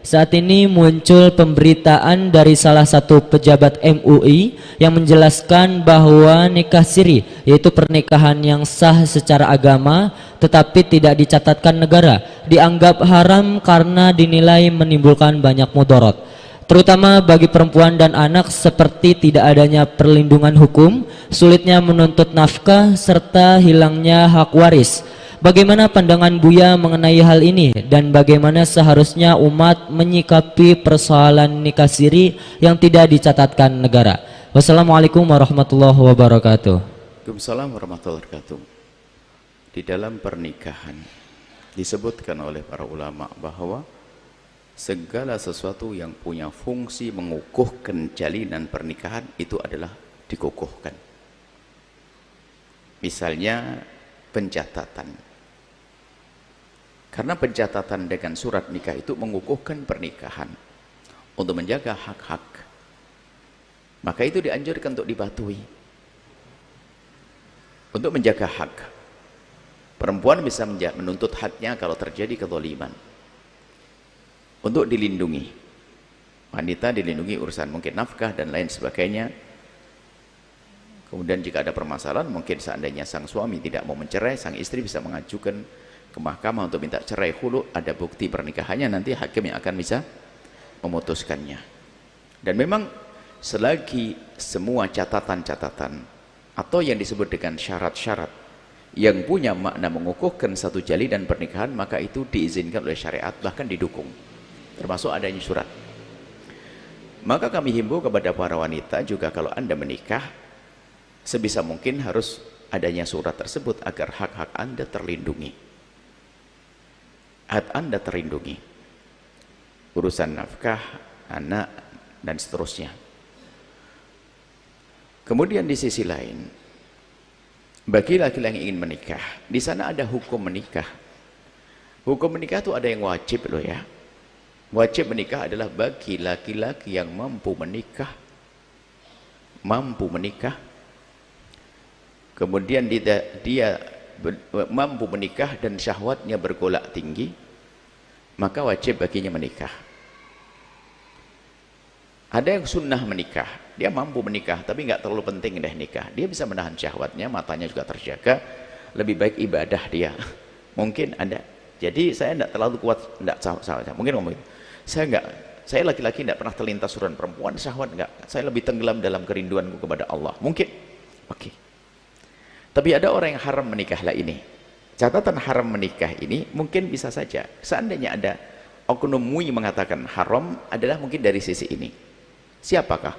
Saat ini muncul pemberitaan dari salah satu pejabat MUI yang menjelaskan bahwa nikah siri, yaitu pernikahan yang sah secara agama tetapi tidak dicatatkan negara, dianggap haram karena dinilai menimbulkan banyak mudarat, terutama bagi perempuan dan anak, seperti tidak adanya perlindungan hukum, sulitnya menuntut nafkah, serta hilangnya hak waris. Bagaimana pandangan Buya mengenai hal ini, dan bagaimana seharusnya umat menyikapi persoalan nikah siri yang tidak dicatatkan negara? Wassalamualaikum warahmatullahi wabarakatuh. Waalaikumsalam warahmatullahi wabarakatuh. Di dalam pernikahan disebutkan oleh para ulama bahwa segala sesuatu yang punya fungsi mengukuhkan jalinan pernikahan itu adalah dikukuhkan. Misalnya pencatatan. Karena pencatatan dengan surat nikah itu mengukuhkan pernikahan untuk menjaga hak-hak. Maka itu dianjurkan untuk dipatuhi. Untuk menjaga hak. Perempuan bisa menuntut haknya kalau terjadi kezaliman. Untuk dilindungi. Wanita dilindungi urusan mungkin nafkah dan lain sebagainya. Kemudian jika ada permasalahan, mungkin seandainya sang suami tidak mau mencerai, sang istri bisa mengajukan ke mahkamah untuk minta cerai khulu, ada bukti pernikahannya, nanti hakim yang akan bisa memutuskannya. Dan memang selagi semua catatan-catatan atau yang disebut dengan syarat-syarat yang punya makna mengukuhkan satu jalinan pernikahan, maka itu diizinkan oleh syariat, bahkan didukung, termasuk adanya surat. Maka kami himbau kepada para wanita juga, kalau Anda menikah, sebisa mungkin harus adanya surat tersebut agar hak-hak Anda terlindungi. Hak Anda terlindungi, urusan nafkah, anak, dan seterusnya. Kemudian di sisi lain, bagi laki-laki yang ingin menikah, di sana ada hukum menikah. Hukum menikah itu ada yang wajib loh ya. Wajib menikah adalah bagi laki-laki yang mampu menikah, kemudian dia mampu menikah dan syahwatnya bergolak tinggi, maka wajib baginya menikah. Ada yang sunnah menikah, dia mampu menikah tapi nggak terlalu penting deh nikah, dia bisa menahan syahwatnya, matanya juga terjaga, lebih baik ibadah dia. Mungkin ada. Jadi saya tidak terlalu kuat, tidak salah, mungkin ngomong itu. Saya laki-laki tidak pernah terlintas urusan perempuan, syahwat enggak, saya lebih tenggelam dalam kerinduanku kepada Allah, mungkin. Oke. Tapi ada orang yang haram menikahlah ini. Catatan haram menikah ini mungkin bisa saja, seandainya ada oknum MUI mengatakan haram, adalah mungkin dari sisi ini. Siapakah?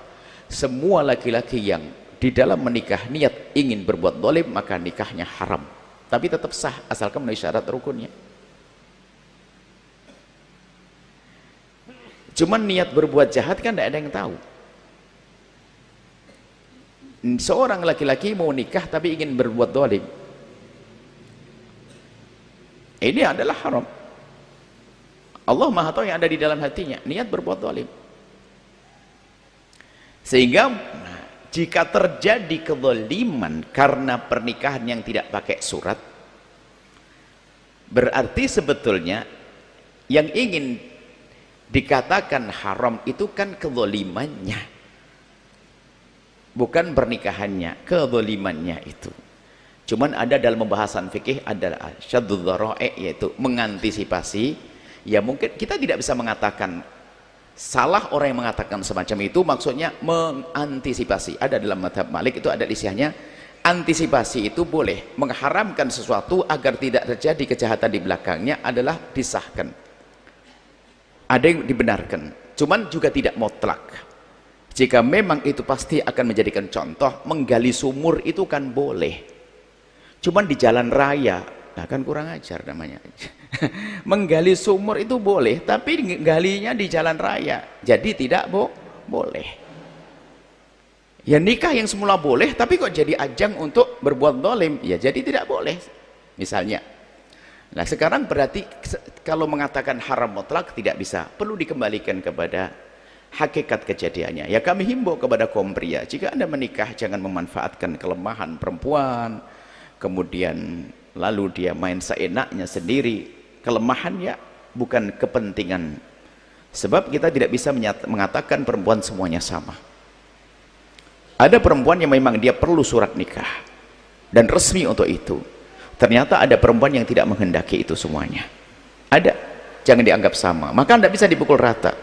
Semua laki-laki yang di dalam menikah niat ingin berbuat zalim, maka nikahnya haram. Tapi tetap sah asalkan memenuhi syarat rukunnya. Cuman niat berbuat jahat kan tidak ada yang tahu. Seorang laki-laki mau nikah tapi ingin berbuat zalim, ini adalah haram. Allah Maha tahu yang ada di dalam hatinya, niat berbuat zalim. Sehingga jika terjadi kezaliman karena pernikahan yang tidak pakai surat, berarti sebetulnya yang ingin dikatakan haram itu kan kezalimannya, bukan pernikahannya, kezalimannya itu. Cuman ada dalam pembahasan fikih adalah syaddud dzara'i, yaitu mengantisipasi. Ya mungkin kita tidak bisa mengatakan salah orang yang mengatakan semacam itu, maksudnya mengantisipasi. Ada dalam mazhab Malik itu ada isinya, antisipasi itu boleh, mengharamkan sesuatu agar tidak terjadi kejahatan di belakangnya adalah disahkan. Ada yang dibenarkan, cuman juga tidak mutlak. Jika memang itu pasti akan menjadikan contoh, menggali sumur itu kan boleh. Cuman di jalan raya, nah kan kurang ajar namanya. Menggali sumur itu boleh, tapi galinya di jalan raya, jadi tidak boleh. Ya nikah yang semula boleh, tapi kok jadi ajang untuk berbuat zalim, ya jadi tidak boleh. Misalnya. Nah sekarang berarti kalau mengatakan haram mutlak tidak bisa, perlu dikembalikan kepada hakikat kejadiannya. Ya kami himbau kepada kaum pria, jika Anda menikah jangan memanfaatkan kelemahan perempuan, kemudian lalu dia main seenaknya sendiri. Kelemahannya bukan kepentingan Sebab kita tidak bisa mengatakan perempuan semuanya sama. Ada perempuan yang memang dia perlu surat nikah dan resmi untuk itu. Ternyata ada perempuan yang tidak menghendaki itu semuanya. Ada, jangan dianggap sama. Maka tidak bisa dipukul rata.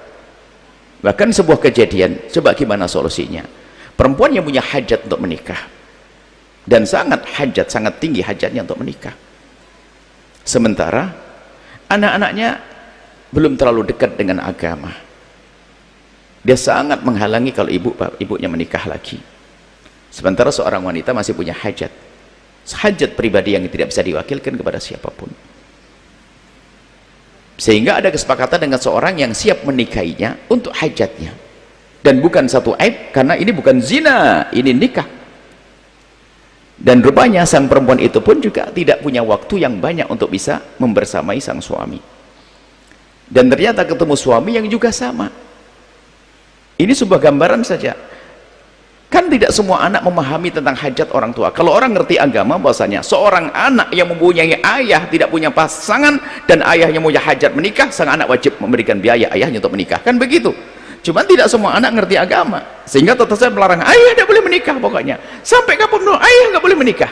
Bahkan sebuah kejadian, coba gimana solusinya? Perempuan yang punya hajat untuk menikah dan sangat tinggi hajatnya untuk menikah. Sementara anak-anaknya belum terlalu dekat dengan agama. Dia sangat menghalangi kalau ibunya menikah lagi. Sementara seorang wanita masih punya hajat pribadi yang tidak bisa diwakilkan kepada siapapun. Sehingga ada kesepakatan dengan seorang yang siap menikahinya untuk hajatnya. Dan bukan satu aib, karena ini bukan zina, ini nikah. Dan rupanya sang perempuan itu pun juga tidak punya waktu yang banyak untuk bisa membersamai sang suami. Dan ternyata ketemu suami yang juga sama. Ini sebuah gambaran saja. Kan tidak semua anak memahami tentang hajat orang tua. Kalau orang ngerti agama, bahwasanya seorang anak yang mempunyai ayah tidak punya pasangan dan ayahnya punya hajat menikah, sang anak wajib memberikan biaya ayahnya untuk menikah. Kan begitu. Cuman tidak semua anak ngerti agama, sehingga tetap saya melarang ayah tidak boleh menikah pokoknya. Sampai kapan pun ayah nggak boleh menikah.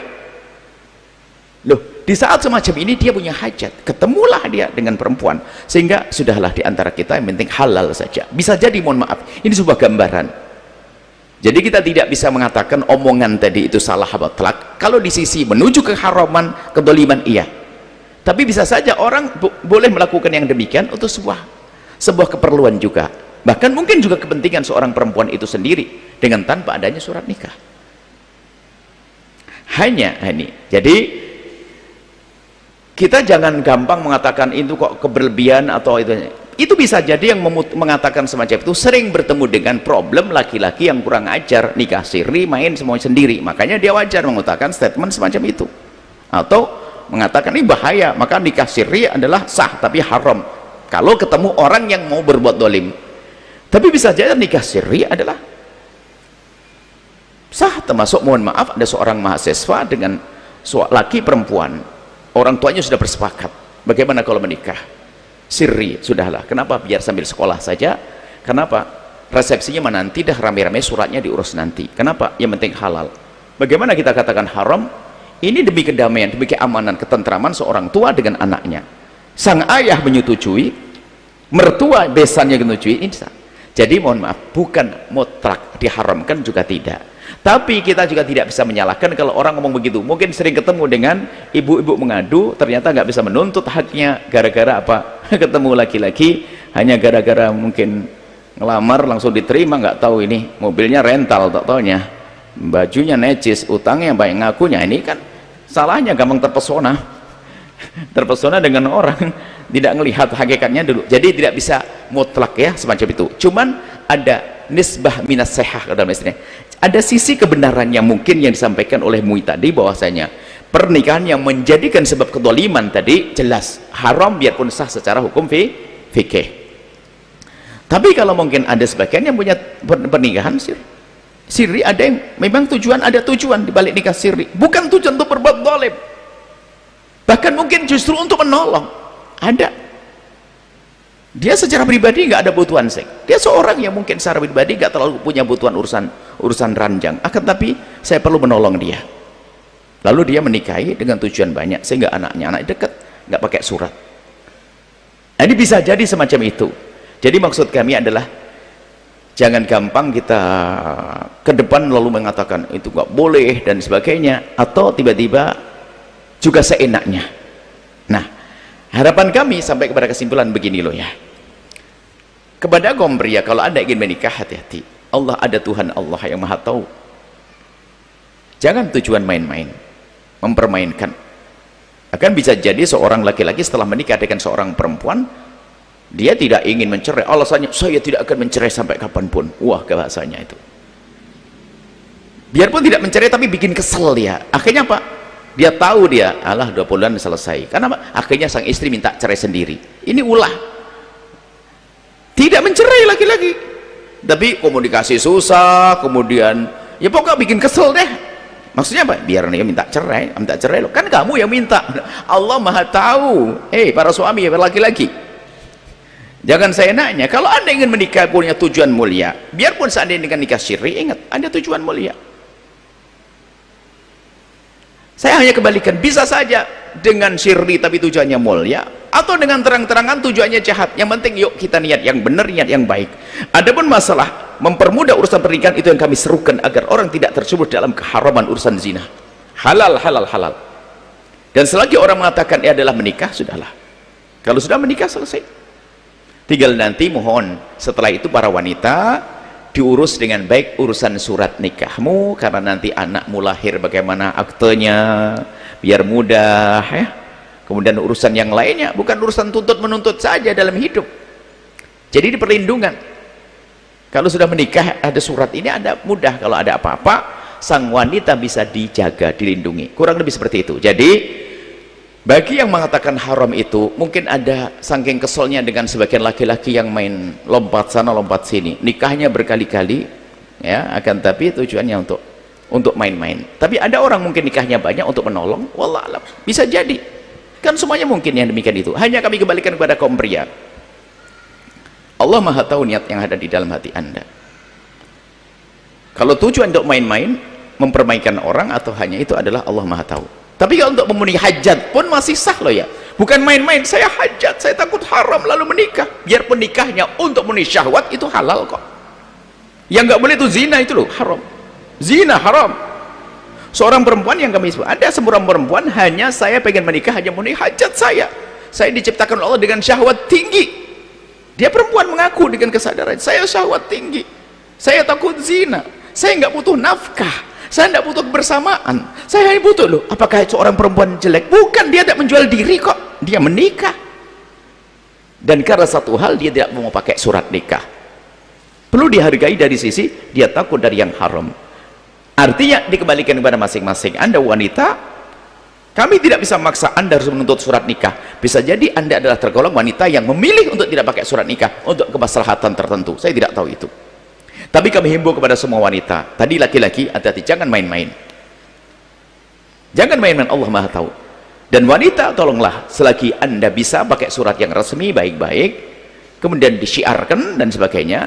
Loh, di saat semacam ini dia punya hajat, ketemulah dia dengan perempuan, sehingga sudahlah di antara kita yang penting halal saja. Bisa jadi, mohon maaf, ini sebuah gambaran. Jadi kita tidak bisa mengatakan omongan tadi itu salah atau telak. Kalau di sisi menuju keharaman, kedoliman, iya. Tapi bisa saja orang boleh melakukan yang demikian untuk sebuah keperluan juga. Bahkan mungkin juga kepentingan seorang perempuan itu sendiri dengan tanpa adanya surat nikah. Jadi kita jangan gampang mengatakan itu kok keberlebihan atau itu bisa jadi yang mengatakan semacam itu sering bertemu dengan problem laki-laki yang kurang ajar, nikah siri, main semuanya sendiri, makanya dia wajar mengatakan statement semacam itu, atau mengatakan ini bahaya, maka nikah siri adalah sah tapi haram kalau ketemu orang yang mau berbuat dolim. Tapi bisa jadi nikah siri adalah sah, termasuk mohon maaf ada seorang mahasiswa dengan laki perempuan, orang tuanya sudah bersepakat bagaimana kalau menikah sirri, sudahlah, kenapa biar sambil sekolah saja, kenapa resepsinya nanti dah rame-rame suratnya diurus nanti, kenapa, yang penting halal. Bagaimana kita katakan haram? Ini demi kedamaian, demi keamanan, ketentraman seorang tua dengan anaknya. Sang ayah menyetujui, mertua besannya menyetujui, ini sah. Jadi mohon maaf, bukan mutlak diharamkan juga tidak. Tapi kita juga tidak bisa menyalahkan kalau orang ngomong begitu. Mungkin sering ketemu dengan ibu-ibu mengadu, ternyata nggak bisa menuntut haknya gara-gara apa? Ketemu laki-laki hanya gara-gara mungkin ngelamar langsung diterima, nggak tahu ini mobilnya rental, tak taunya bajunya necis, utangnya banyak, ngakunya ini kan salahnya gampang terpesona dengan orang, tidak melihat hakikatnya dulu. Jadi tidak bisa mutlak ya semacam itu. Cuman ada nisbah minas sehah dalam istilah. Ada sisi kebenaran yang mungkin yang disampaikan oleh Mui tadi, bahwasanya pernikahan yang menjadikan sebab kedoliman tadi jelas haram biarpun sah secara hukum fikih. Tapi kalau mungkin ada sebagian yang punya pernikahan sirri, ada yang memang ada tujuan di balik nikah sirri, bukan tujuan untuk berbuat dolim, bahkan mungkin justru untuk menolong. Ada, dia secara pribadi nggak ada butuhan seks, dia seorang yang mungkin secara pribadi nggak terlalu punya butuhan urusan ranjang, akan tapi saya perlu menolong dia, lalu dia menikahi dengan tujuan banyak, sehingga anak dekat nggak pakai surat. Nah, ini bisa jadi semacam itu. Jadi maksud kami adalah jangan gampang kita ke depan lalu mengatakan itu nggak boleh dan sebagainya, atau tiba-tiba juga seenaknya. Nah, harapan kami sampai kepada kesimpulan begini loh ya, kepada kaum pria, kalau anda ingin menikah, hati-hati. Allah ada Tuhan Allah yang maha tahu. Jangan tujuan main-main, mempermainkan. Akan bisa jadi seorang laki-laki setelah menikah dengan seorang perempuan, dia tidak ingin mencerai, alasannya saya tidak akan mencerai sampai kapanpun. Wah, bahasanya itu, biarpun tidak mencerai tapi bikin kesel dia. Akhirnya apa? Dia tahu dia alah 2 bulan selesai. Karena apa? Akhirnya sang istri minta cerai sendiri. Ini ulah, tidak mencerai lagi-lagi, tapi komunikasi susah, kemudian ya pokoknya bikin kesel deh. Maksudnya apa? Biar dia minta cerai loh, kan kamu yang minta. Allah maha tahu. Para suami, para laki-laki, Jangan saya nanya, kalau Anda ingin menikah punya tujuan mulia, biarpun seandainya dengan nikah syirri, ingat, ada tujuan mulia. Saya hanya kebalikan, bisa saja dengan syirri tapi tujuannya mulia, atau dengan terang-terangan tujuannya jahat. Yang penting yuk kita niat yang benar, niat yang baik. Adapun masalah mempermudah urusan pernikahan, itu yang kami serukan agar orang tidak terjebak dalam keharaman urusan zina. Halal, halal, halal. Dan selagi orang mengatakan ia adalah menikah, sudahlah. Kalau sudah menikah, selesai. Tinggal nanti mohon setelah itu para wanita diurus dengan baik urusan surat nikahmu, karena nanti anakmu lahir bagaimana aktenya biar mudah ya. Kemudian urusan yang lainnya bukan urusan tuntut menuntut saja dalam hidup. Jadi di perlindungan. Kalau sudah menikah ada surat ini, ada mudah, kalau ada apa-apa sang wanita bisa dijaga, dilindungi. Kurang lebih seperti itu. Jadi bagi yang mengatakan haram itu, mungkin ada saking keselnya dengan sebagian laki-laki yang main lompat sana lompat sini, nikahnya berkali-kali ya, akan tapi tujuannya untuk main-main. Tapi ada orang mungkin nikahnya banyak untuk menolong, wallah alam, bisa jadi, kan semuanya mungkin yang demikian itu. Hanya kami kembalikan kepada kaum pria. Allah maha tahu niat yang ada di dalam hati Anda. Kalau tujuan untuk main-main, mempermainkan orang, atau hanya itu, adalah Allah maha tahu. Tapi kalau untuk memenuhi hajat pun masih sah loh ya, bukan main-main. Saya hajat, saya takut haram lalu menikah. Biarpun nikahnya untuk memenuhi syahwat, itu halal kok. Yang nggak boleh itu zina, itu loh haram. Zina haram. Seorang perempuan yang kami sebut, ada seorang perempuan, hanya saya pengen menikah hanya memenuhi hajat saya. Saya diciptakan oleh Allah dengan syahwat tinggi. Dia perempuan mengaku dengan kesadaran, saya syahwat tinggi, saya takut zina, saya nggak butuh nafkah, saya tidak butuh kebersamaan, saya hanya butuh loh. Apakah seorang perempuan jelek? Bukan, dia tidak menjual diri kok, dia menikah. Dan karena satu hal, dia tidak mau pakai surat nikah. Perlu dihargai dari sisi dia takut dari yang haram. Artinya dikembalikan kepada masing-masing. Anda wanita, kami tidak bisa memaksa Anda harus menuntut surat nikah. Bisa jadi Anda adalah tergolong wanita yang memilih untuk tidak pakai surat nikah untuk kemaslahatan tertentu, saya tidak tahu itu. Tapi kami himbau kepada semua wanita, tadi laki-laki, hati-hati, jangan main-main. Jangan main-main, Allah maha tahu. Dan wanita, tolonglah, selagi Anda bisa pakai surat yang resmi, baik-baik, kemudian disyiarkan dan sebagainya,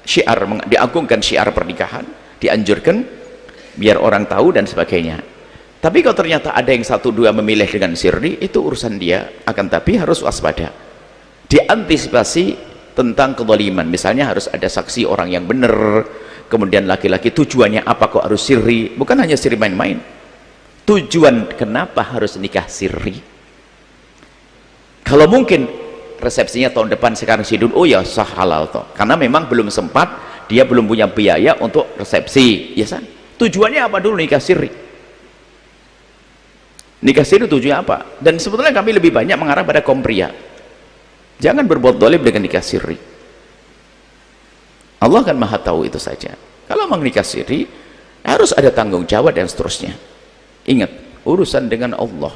syiar, diagungkan syiar pernikahan, dianjurkan, biar orang tahu dan sebagainya. Tapi kalau ternyata ada yang satu dua memilih dengan sirri, itu urusan dia, akan tapi harus waspada. Diantisipasi tentang kezaliman, misalnya harus ada saksi orang yang benar, kemudian laki-laki tujuannya apa kok harus sirri, bukan hanya sirri main-main. Tujuan kenapa harus nikah sirri? Kalau mungkin resepsinya tahun depan, sekarang sidun, oh ya sah, halal toh, karena memang belum sempat, dia belum punya biaya untuk resepsi, ya sah. Tujuannya apa dulu nikah sirri? Nikah sirri tujuannya apa? Dan sebetulnya kami lebih banyak mengarah pada kaum pria. Jangan berbuat dolim dengan nikah sirri. Allah kan maha tahu itu saja. Kalau memang nikah sirri, harus ada tanggung jawab dan seterusnya. Ingat, urusan dengan Allah.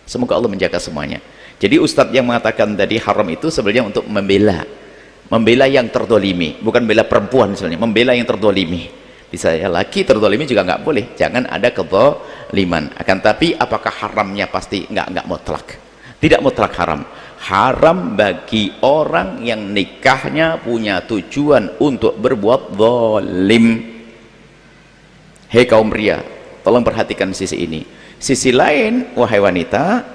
Semoga Allah menjaga semuanya. Jadi ustadz yang mengatakan tadi haram itu sebenarnya untuk membela yang terdolimi, bukan membela perempuan misalnya, membela yang terdolimi. Bisa ya, laki terdolimi juga nggak boleh, jangan ada kezaliman. Akan tapi apakah haramnya pasti nggak mutlak, tidak mutlak haram. Haram bagi orang yang nikahnya punya tujuan untuk berbuat zalim. Hei kaum pria, tolong perhatikan sisi ini. Sisi lain, wahai wanita,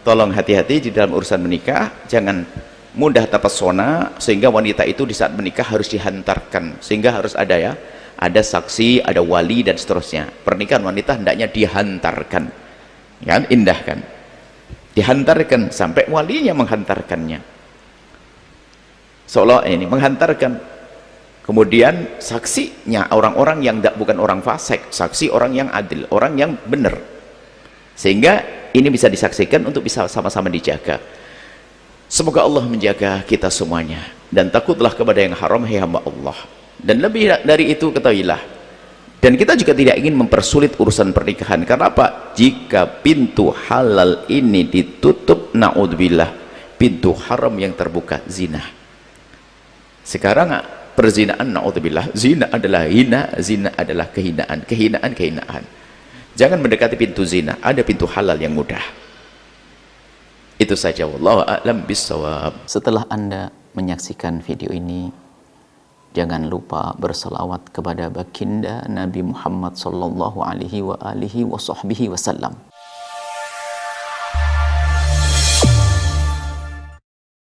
tolong hati-hati di dalam urusan menikah. Jangan mudah terpesona sehingga wanita itu di saat menikah harus dihantarkan, sehingga harus ada ya, ada saksi, ada wali dan seterusnya. Pernikahan wanita hendaknya dihantarkan, kan, indahkan, dihantarkan sampai walinya menghantarkannya, seolah ini menghantarkan. Kemudian saksinya orang-orang yang bukan orang fasik, saksi orang yang adil, orang yang benar, sehingga ini bisa disaksikan untuk bisa sama-sama dijaga. Semoga Allah menjaga kita semuanya, dan takutlah kepada yang haram, hai hamba Allah. Dan lebih dari itu ketahuilah, dan kita juga tidak ingin mempersulit urusan pernikahan. Karena apa? Jika pintu halal ini ditutup, na'udzubillah, pintu haram yang terbuka, zina. Sekarang perzinaan, na'udzubillah, zina adalah hina, zina adalah kehinaan, kehinaan. Jangan mendekati pintu zina, ada pintu halal yang mudah. Itu saja, wallahu a'lam bissawab. Setelah Anda menyaksikan video ini, jangan lupa berselawat kepada baginda Nabi Muhammad sallallahu alaihi wa alihi wa sahbihi wasallam.